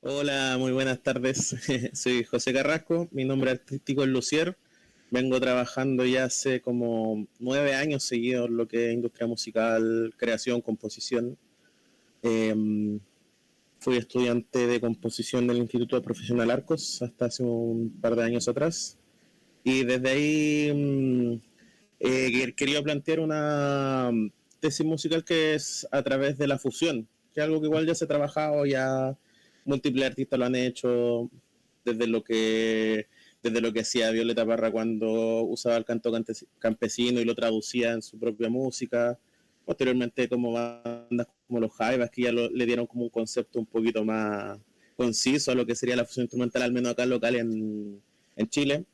Hola, muy buenas tardes. Soy José Carrasco, mi nombre artístico es Lucier. Vengo trabajando ya hace como 9 años seguidos en lo que es industria musical, creación, composición. Eh, Fui estudiante de composición del Instituto Profesional Arcos hasta hace un par de años atrás. Y desde ahí quería plantear una tesis musical que es a través de la fusión, que es algo que igual ya se ha trabajado, ya múltiples artistas lo han hecho, desde lo que desde lo que hacía Violeta Parra cuando usaba el canto campesino y lo traducía en su propia música. Posteriormente como bandas como los Jaivas, que ya le dieron como un concepto un poquito más conciso a lo que sería la fusión instrumental, al menos acá local en Chile.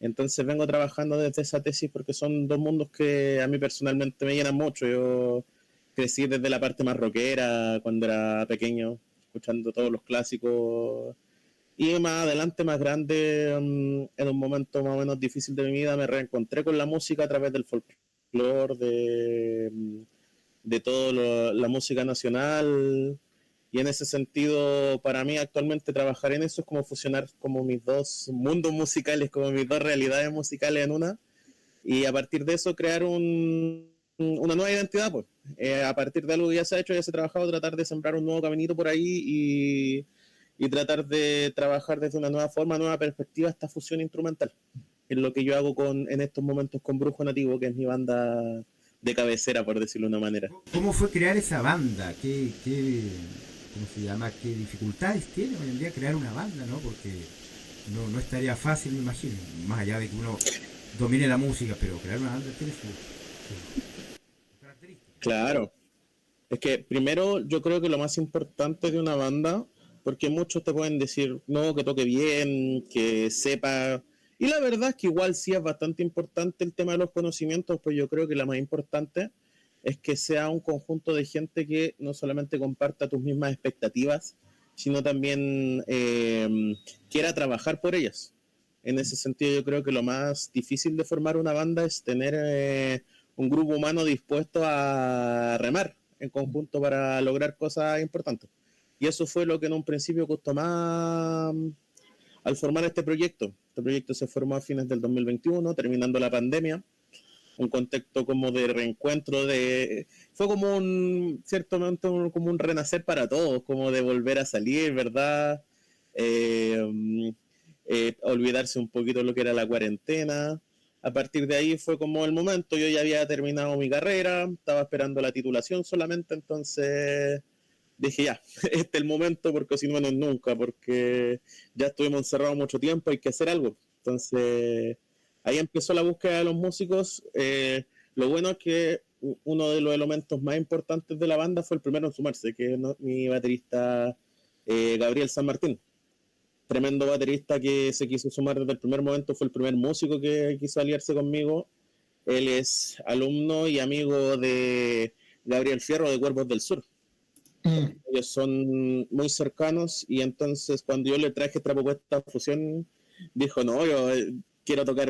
Entonces vengo trabajando desde esa tesis porque son dos mundos que a mí personalmente me llenan mucho. Yo crecí desde la parte más rockera cuando era pequeño, escuchando todos los clásicos. Y más adelante, más grande, en un momento más o menos difícil de mi vida, me reencontré con la música a través del folclore, de toda la música nacional. Y en ese sentido, para mí actualmente trabajar en eso es como fusionar como mis dos mundos musicales, como mis dos realidades musicales en una. Y a partir de eso crear una nueva identidad, pues. A partir de algo que ya se ha hecho, ya se ha trabajado, tratar de sembrar un nuevo caminito por ahí y tratar de trabajar desde una nueva forma, nueva perspectiva esta fusión instrumental. Es lo que yo hago en estos momentos con Brujo Nativo, que es mi banda de cabecera, por decirlo de una manera. ¿Cómo fue crear esa banda? ¿Cómo se llama? ¿Qué dificultades tiene hoy en día crear una banda, no? Porque no estaría fácil, me imagino. Más allá de que uno domine la música, pero crear una banda tiene su característica. Claro. Es que primero yo creo que lo más importante de una banda, porque muchos te pueden decir, no, que toque bien, que sepa. Y la verdad es que igual sí es bastante importante el tema de los conocimientos, pues yo creo que la más importante es que sea un conjunto de gente que no solamente comparta tus mismas expectativas, sino también quiera trabajar por ellas. En ese sentido yo creo que lo más difícil de formar una banda es tener un grupo humano dispuesto a remar en conjunto para lograr cosas importantes. Y eso fue lo que en un principio costó más al formar este proyecto. Este proyecto se formó a fines del 2021, terminando la pandemia, un contexto como de reencuentro, fue como un cierto momento como un renacer para todos, como de volver a salir, ¿verdad? Eh, Olvidarse un poquito de lo que era la cuarentena. A partir de ahí fue como el momento, yo ya había terminado mi carrera, estaba esperando la titulación solamente, entonces dije ya, este es el momento porque si no, no es nunca, porque ya estuvimos encerrados mucho tiempo, hay que hacer algo. Entonces ahí empezó la búsqueda de los músicos. Lo bueno es que uno de los elementos más importantes de la banda fue el primero en sumarse, que es mi baterista Gabriel San Martín. Tremendo baterista que se quiso sumar desde el primer momento, fue el primer músico que quiso aliarse conmigo. Él es alumno y amigo de Gabriel Fierro de Cuervos del Sur. Mm. Ellos son muy cercanos y entonces cuando yo le traje esta propuesta de fusión, dijo, no, yo quiero tocar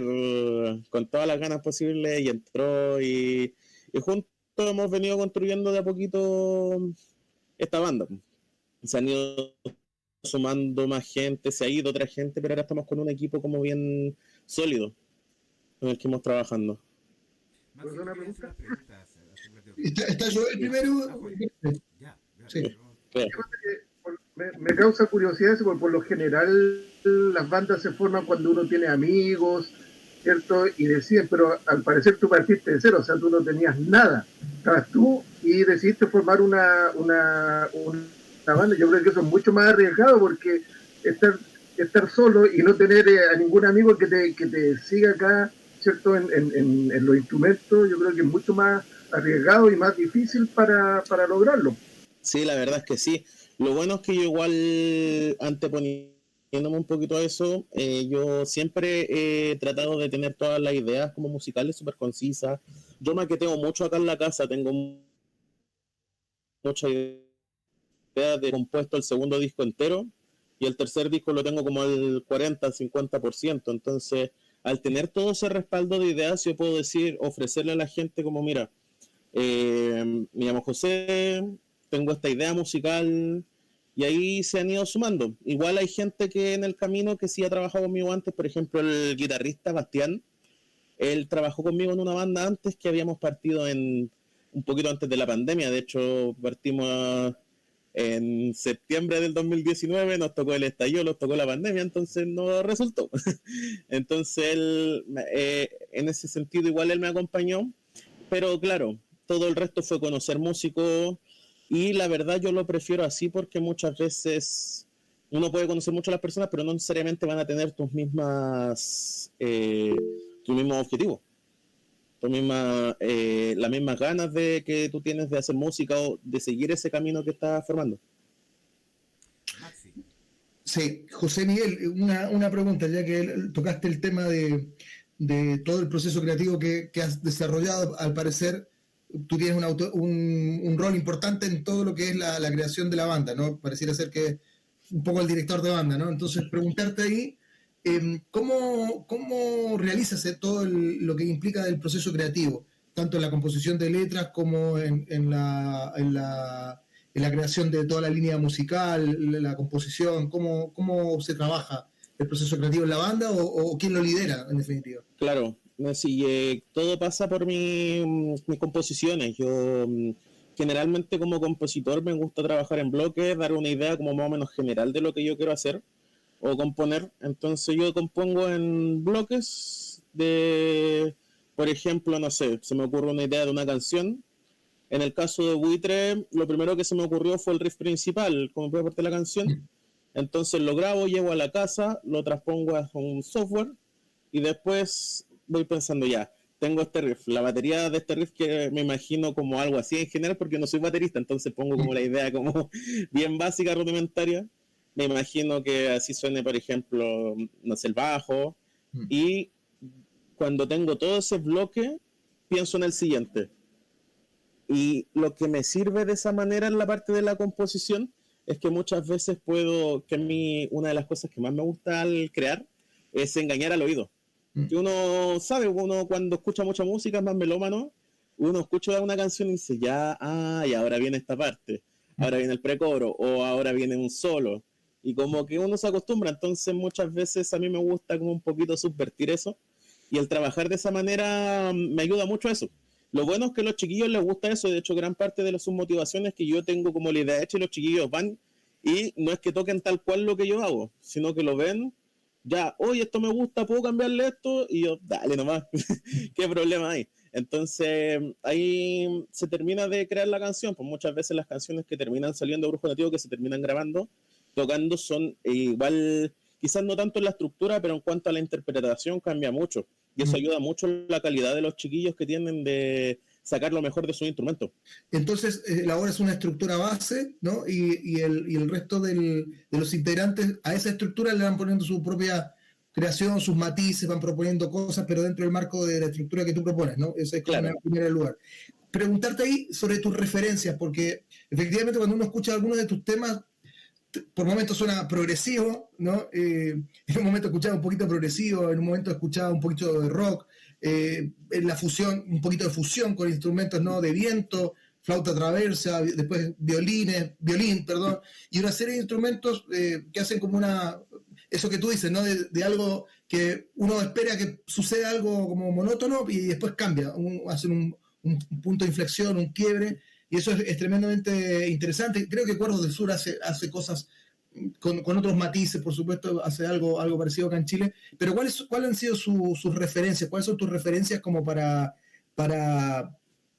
con todas las ganas posibles y entró y juntos hemos venido construyendo de a poquito esta banda. Se han ido sumando más gente, se ha ido otra gente, pero ahora estamos con un equipo como bien sólido con el que hemos trabajando. Maxi, ¿Puedo tú hacer una querías hacer pregunta? unas preguntas a su plateo. Está yo el primero. Ah, Jorge. Ya, ya, Sí. pero Claro. Me causa curiosidad eso, porque por lo general las bandas se forman cuando uno tiene amigos, ¿cierto? Y deciden, pero al parecer tú partiste de cero, o sea, tú no tenías nada. Estabas tú y decidiste formar una banda. Yo creo que eso es mucho más arriesgado porque estar solo y no tener a ningún amigo que te siga acá, ¿cierto? En los instrumentos, yo creo que es mucho más arriesgado y más difícil para lograrlo. Sí, la verdad es que sí. Lo bueno es que yo igual, anteponiéndome un poquito a eso, yo siempre he tratado de tener todas las ideas como musicales súper concisas. Yo maqueteo mucho acá en la casa, tengo muchas ideas de compuesto el segundo disco entero y el tercer disco lo tengo como al 40-50%. Entonces, al tener todo ese respaldo de ideas, yo puedo decir, ofrecerle a la gente como, mira, me llamo José, tengo esta idea musical, y ahí se han ido sumando. Igual hay gente que en el camino que sí ha trabajado conmigo antes, por ejemplo el guitarrista Bastián, él trabajó conmigo en una banda antes que habíamos partido en un poquito antes de la pandemia. De hecho, partimos en septiembre del 2019, nos tocó el estallido, nos tocó la pandemia, entonces no resultó. Entonces él, en ese sentido, igual él me acompañó, pero claro, todo el resto fue conocer músicos y la verdad yo lo prefiero así porque muchas veces uno puede conocer mucho a las personas, pero no necesariamente van a tener tus mismos objetivos, las mismas ganas de que tú tienes de hacer música o de seguir ese camino que estás formando. Maxi. Sí, José Miguel, una pregunta, ya que tocaste el tema de todo el proceso creativo que has desarrollado. Al parecer, tú tienes un rol importante en todo lo que es la creación de la banda, ¿no? Pareciera ser que un poco el director de banda, ¿no? Entonces, preguntarte ahí, ¿cómo realizas todo lo que implica el proceso creativo, tanto en la composición de letras como en la creación de toda la línea musical, la composición? ¿Cómo se trabaja el proceso creativo en la banda o quién lo lidera, en definitiva? Claro, sí, todo pasa por mis composiciones. Yo generalmente como compositor me gusta trabajar en bloques, dar una idea como más o menos general de lo que yo quiero hacer o componer. Entonces yo compongo en bloques de, por ejemplo, no sé, se me ocurre una idea de una canción. En el caso de Buitre, lo primero que se me ocurrió fue el riff principal, como puede parte de la canción. Entonces lo grabo, llego a la casa, lo transpongo a un software y después voy pensando ya, tengo este riff, la batería de este riff que me imagino como algo así en general porque no soy baterista, entonces pongo como la idea como bien básica, rudimentaria. Me imagino que así suene, por ejemplo, no sé, el bajo. Y cuando tengo todo ese bloque, pienso en el siguiente. Y lo que me sirve de esa manera en la parte de la composición es que muchas veces que a mí una de las cosas que más me gusta al crear es engañar al oído. Que uno sabe, uno cuando escucha mucha música, es más melómano, uno escucha una canción y dice, y ahora viene esta parte, ahora viene el precoro, o ahora viene un solo. Y como que uno se acostumbra, entonces muchas veces a mí me gusta como un poquito subvertir eso. Y el trabajar de esa manera me ayuda mucho a eso. Lo bueno es que a los chiquillos les gusta eso. De hecho, gran parte de sus motivaciones es que yo tengo como la idea hecha y los chiquillos van y no es que toquen tal cual lo que yo hago, sino que lo ven, ya, oye, esto me gusta, ¿puedo cambiarle esto? Y yo, dale nomás, ¿qué problema hay? Entonces, ahí se termina de crear la canción. Pues muchas veces las canciones que terminan saliendo de Brujo Nativo, que se terminan grabando, tocando, son igual, quizás no tanto en la estructura, pero en cuanto a la interpretación cambia mucho. Y eso ayuda mucho la calidad de los chiquillos que tienden de sacar lo mejor de sus instrumentos. Entonces, elaboras una estructura base, ¿no? Y el resto de los integrantes a esa estructura le van poniendo su propia creación, sus matices, van proponiendo cosas, pero dentro del marco de la estructura que tú propones, ¿no? Ese es como el primer lugar. Preguntarte ahí sobre tus referencias, porque efectivamente cuando uno escucha algunos de tus temas, por momentos suena progresivo, ¿no? En un momento escuchaba un poquito progresivo, en un momento escuchaba un poquito de rock, en la fusión, un poquito de fusión con instrumentos, ¿no? De viento, flauta traversa, después violín, y una serie de instrumentos que hacen como eso que tú dices, ¿no? De algo que uno espera que suceda algo como monótono y después cambia, hacen un punto de inflexión, un quiebre. Y eso es tremendamente interesante. Creo que Cuerdos del Sur hace cosas con otros matices, por supuesto, hace algo parecido acá en Chile. Pero ¿cuáles han sido sus referencias? ¿Cuáles son tus referencias como para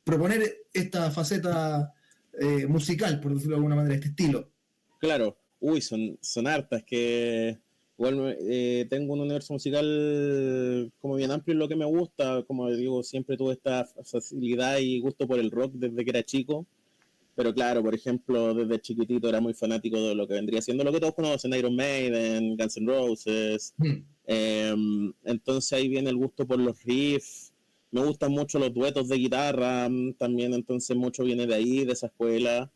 proponer esta faceta musical, por decirlo de alguna manera, este estilo? Claro, son hartas que... Igual tengo un universo musical como bien amplio en lo que me gusta. Como digo, siempre tuve esta facilidad y gusto por el rock desde que era chico. Pero claro, por ejemplo, desde chiquitito era muy fanático de lo que vendría siendo lo que todos conocen, Iron Maiden, Guns N' Roses. Entonces ahí viene el gusto por los riffs. Me gustan mucho los duetos de guitarra también, entonces mucho viene de ahí, de esa escuela.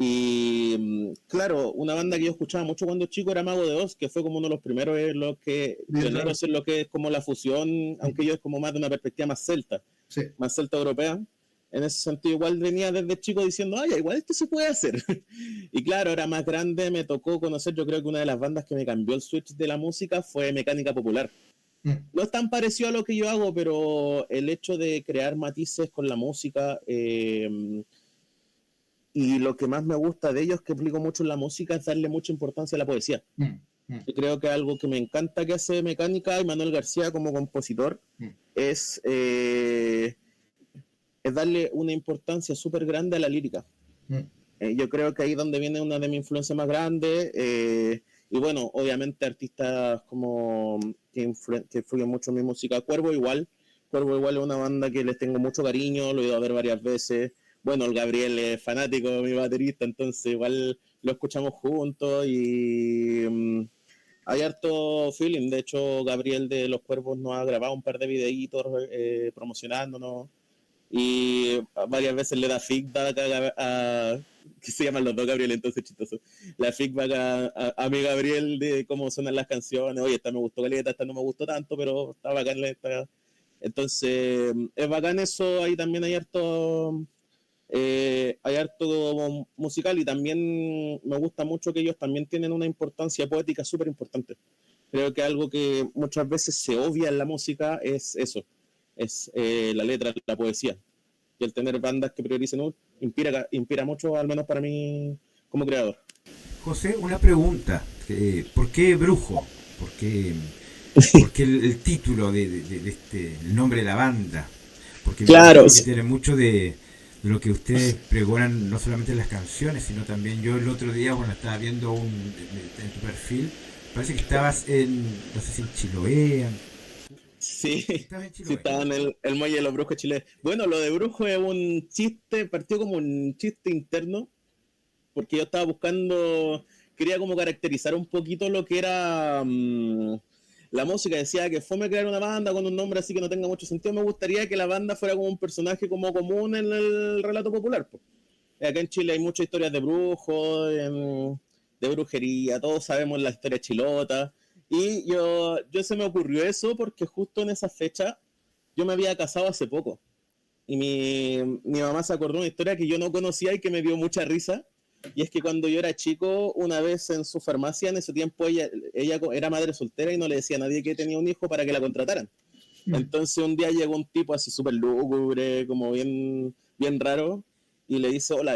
Y claro, una banda que yo escuchaba mucho cuando chico era Mago de Oz, que fue como uno de los primeros en lo que es como la fusión, aunque yo es como más de una perspectiva más celta, más celta europea. en ese sentido igual venía desde chico diciendo, ay, igual esto se puede hacer. Y claro, ahora más grande me tocó conocer, yo creo que una de las bandas que me cambió el switch de la música fue Mecánica Popular. No es tan parecido a lo que yo hago, pero el hecho de crear matices con la música, y lo que más me gusta de ellos, que aplico mucho en la música, es darle mucha importancia a la poesía. Yo creo que algo que me encanta que hace Mecánica y Manuel García como compositor es darle una importancia súper grande a la lírica. Yo creo que ahí es donde viene una de mis influencias más grandes. Y bueno, obviamente artistas como que influyen mucho en mi música. Cuervo igual es una banda que les tengo mucho cariño, lo he ido a ver varias veces. Bueno, el Gabriel es fanático de mi baterista, entonces igual lo escuchamos juntos y hay harto feeling. De hecho, Gabriel de Los Cuervos nos ha grabado un par de videitos promocionándonos y varias veces le da feedback que se llaman los dos Gabriel, entonces chistoso. La feedback a mi Gabriel de cómo suenan las canciones. Oye, esta me gustó caleta, esta no me gustó tanto, pero está bacán esta. Entonces, es bacán eso. Ahí también hay harto musical y también me gusta mucho que ellos también tienen una importancia poética súper importante. Creo que algo que muchas veces se obvia en la música es eso, es la letra, la poesía. Y el tener bandas que prioricen inspira mucho, al menos para mí como creador. José, una pregunta. ¿Por qué Brujo? ¿Por qué el título de el nombre de la banda? Porque claro, creo que tiene mucho de lo que ustedes pregonan, no solamente en las canciones, sino también yo el otro día, cuando estaba viendo en tu perfil, parece que estabas no sé si en Chiloé. Sí, estaba en el Muelle de los Brujos Chile. Bueno, lo de Brujo es un chiste, partió como un chiste interno, porque yo estaba quería como caracterizar un poquito lo que era la música. Decía que fue crear una banda con un nombre así que no tenga mucho sentido. Me gustaría que la banda fuera como un personaje como común en el relato popular. Pues. Acá en Chile hay muchas historias de brujos, de brujería, todos sabemos la historia chilota. Y yo se me ocurrió eso porque justo en esa fecha yo me había casado hace poco. Y mi mamá se acordó de una historia que yo no conocía y que me dio mucha risa. Y es que cuando yo era chico, una vez en su farmacia, en ese tiempo ella era madre soltera y no le decía a nadie que tenía un hijo para que la contrataran. Entonces un día llegó un tipo así súper lúgubre, como bien, bien raro, y le dice, hola,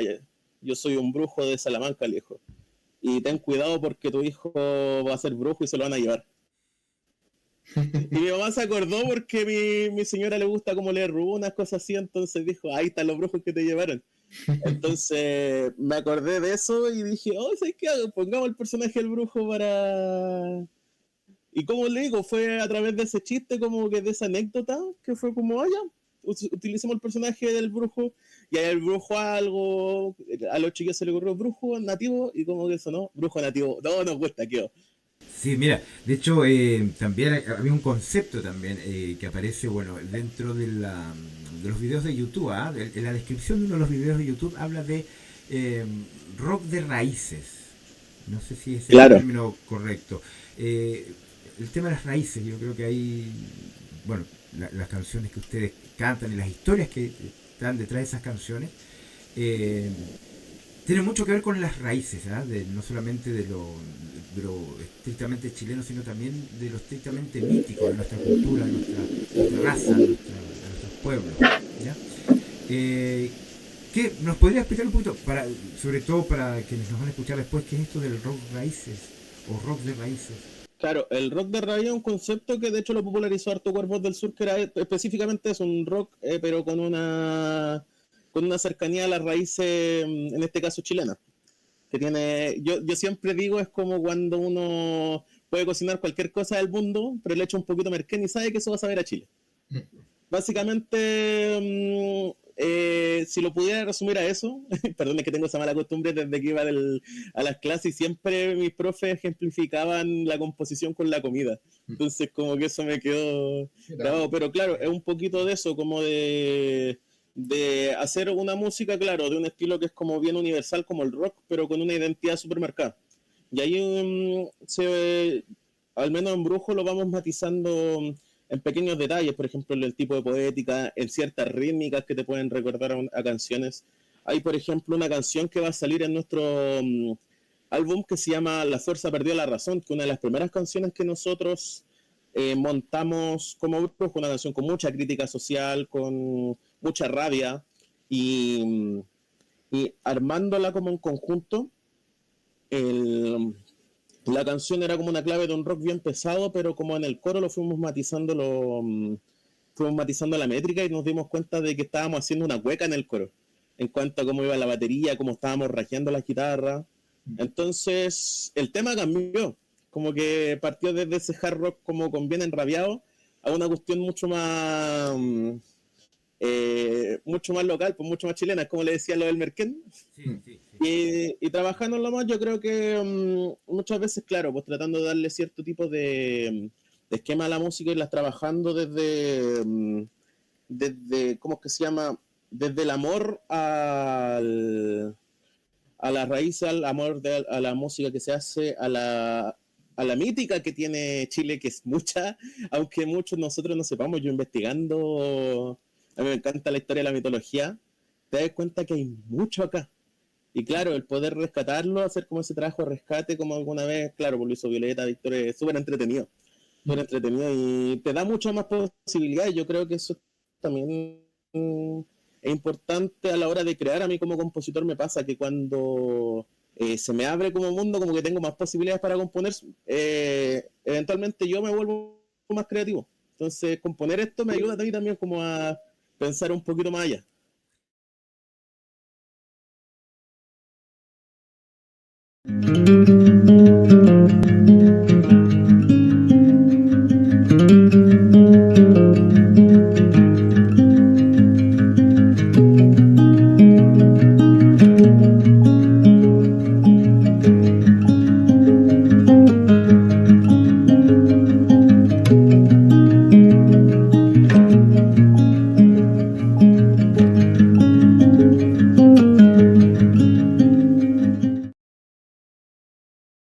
yo soy un brujo de Salamanca, le dijo. Y ten cuidado porque tu hijo va a ser brujo y se lo van a llevar. Y mi mamá se acordó porque mi señora le gusta como leer runas, cosas así, entonces dijo, ahí están los brujos que te llevaron. Entonces me acordé de eso y dije, ¿sabes qué hago? Pongamos el personaje del brujo para... Y como le digo, fue a través de ese chiste, como que de esa anécdota, que fue como, utilicemos el personaje del brujo, y ahí el brujo a los chicos se le ocurrió brujo nativo, y como que sonó, brujo nativo, no nos gusta, quedó. Sí, mira, de hecho también había un concepto también que aparece, bueno, dentro de los videos de YouTube, en la descripción de uno de los videos de YouTube habla de rock de raíces, no sé si es el término correcto. El tema de las raíces, yo creo que hay, bueno, las canciones que ustedes cantan y las historias que están detrás de esas canciones, tienen mucho que ver con las raíces, no solamente de lo estrictamente chileno, sino también de lo estrictamente mítico de nuestra cultura, de nuestra raza, de nuestros pueblos. ¿Ya? ¿Qué nos podría explicar un poquito, sobre todo para quienes nos van a escuchar después, qué es esto del rock raíces o rock de raíces? Claro, el rock de raíz es un concepto que de hecho lo popularizó harto Cuervos del Sur, que era específicamente es un rock, pero con una cercanía a las raíces, en este caso chilenas. Que tiene, yo siempre digo, es como cuando uno puede cocinar cualquier cosa del mundo, pero le echa un poquito de merquén y sabe que eso va a saber a Chile. Básicamente, si lo pudiera resumir a eso, perdón, es que tengo esa mala costumbre desde que iba a las clases y siempre mis profes ejemplificaban la composición con la comida. Entonces como que eso me quedó grabado. Pero claro, es un poquito de eso, como de hacer una música, claro, de un estilo que es como bien universal como el rock, pero con una identidad súper marcada. Y ahí al menos en Brujo lo vamos matizando en pequeños detalles, por ejemplo, en el tipo de poética, en ciertas rítmicas que te pueden recordar a canciones. Hay, por ejemplo, una canción que va a salir en nuestro álbum que se llama La Fuerza Perdió la Razón, que una de las primeras canciones que nosotros montamos como grupo, fue una canción con mucha crítica social, con mucha rabia, y armándola como un conjunto, la canción era como una clave de un rock bien pesado, pero como en el coro lo fuimos matizando, fuimos matizando la métrica y nos dimos cuenta de que estábamos haciendo una hueca en el coro, en cuanto a cómo iba la batería, cómo estábamos rajeando la guitarra. Entonces el tema cambió, como que partió desde ese hard rock como con bien enrabiado a una cuestión mucho más local, pues mucho más chilena, es como le decía lo del Merquén. Sí, sí, sí. Y trabajándolo más, yo creo que muchas veces, claro, pues tratando de darle cierto tipo de esquema a la música y las trabajando desde ¿cómo es que se llama? Desde el amor a la raíz, al amor a la música que se hace, a la mítica que tiene Chile, que es mucha, aunque muchos nosotros no sepamos. Yo investigando, a mí me encanta la historia de la mitología, te das cuenta que hay mucho acá. Y claro, el poder rescatarlo, hacer como ese trabajo de rescate, como alguna vez, claro, pues lo hizo Violeta, Víctor, es súper entretenido y te da muchas más posibilidades. Yo creo que eso también es importante a la hora de crear. A mí como compositor me pasa que cuando se me abre como mundo, como que tengo más posibilidades para componer, eventualmente yo me vuelvo más creativo. Entonces, componer esto me ayuda a mí también como a pensar un poquito más allá.